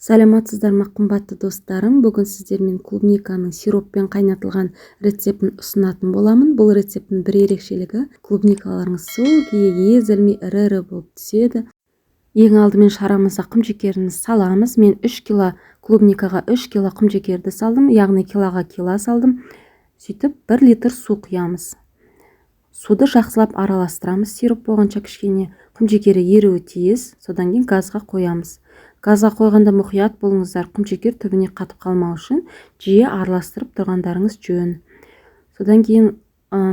Саламатсыздар ма, қымбатты достарым. Бүгін сіздермен клубниканың сироппен қайнатылған рецептін ұсынатын боламын. Бұл рецептің бір ерекшелігі клубникаларыңыз сол күйі езілмей ірі болып түседі. Ең алдымен шарамызға құмжекерін саламыз. Мен 3 кило клубникаға 3 кило құмжекерді салдым, яғни килоға кило салдым. Сөйтіп 1 литр су құямыз. Суды жақсылап араластырамыз. Сироп болғанша кішкене құмжекері еруі тиіс. Содан кейін газға қоямыз. Газға қойғанда мұқият болыңыздар, құмжекер түбіне қатып қалмау үшін жиі араластырып тұрғандарыңыз жөн. Содан кейін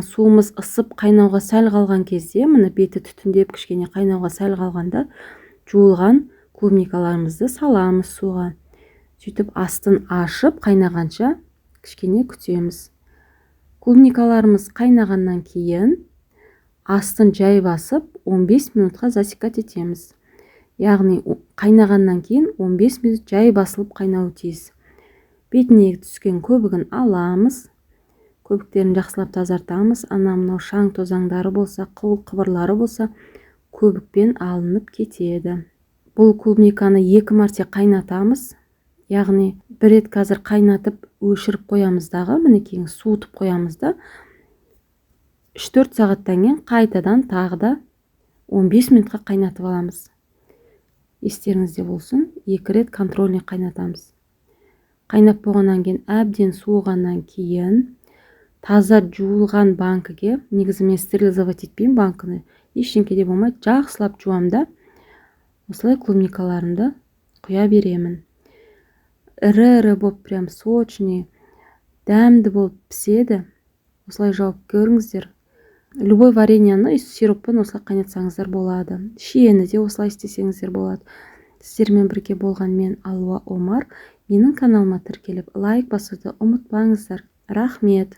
суымыз ысып қайнауға сәл қалған кезде, міне беті түтіндеп кішкене қайнауға сәл қалғанда жуылған клубникаларымызды саламыз суға. Сөйтіп астын ашып қайнағанша кішкене күтеміз. Клубникаларымыз қайнағаннан кейін астын жай басып 15 минутқа засекать етеміз. Яғни қайнағаннан кейін 15 минут жай басылып қайнауы тиіс. Бетіне түскен көбігін аламыз. Көбіктерін жақсылап тазартамыз. Мынау шаң тозаңдары болса, қыбырлары болса, көбікпен алынып кетеді. Бұл клубниканы 2 мәрте қайнатамыз. Яғни бір рет қазір қайнатып өшіріп қоямыз дағы, мінекей суытып қоямыз да. 3-4 сағаттан кейін қайтадан тағы да 15 минутқа қайнатып аламыз. Естеріңізде болсын, 2 рет контрольный қайнатамыз. Қайнап болғаннан кейін, әбден суығаннан кейін таза жуылған банкіге, негізі мен стерилизовать етпеймін банкіні, ештеңке де болмайды, жақсылап жуамда. Осылай клубникаларымды құя беремін. Ірі болып, прям сочный, дәмді болып піседі. Осылай жауып көріңіздер. Любой вареньяны сироппен осылай қайнатсаңыздар болады. Шиені де осылай істесеңіздер болады. Сіздермен бірге болған мен Алуа Омар. Менің каналыма тіркеліп лайк басуды ұмытпаңыздар. Рахмет.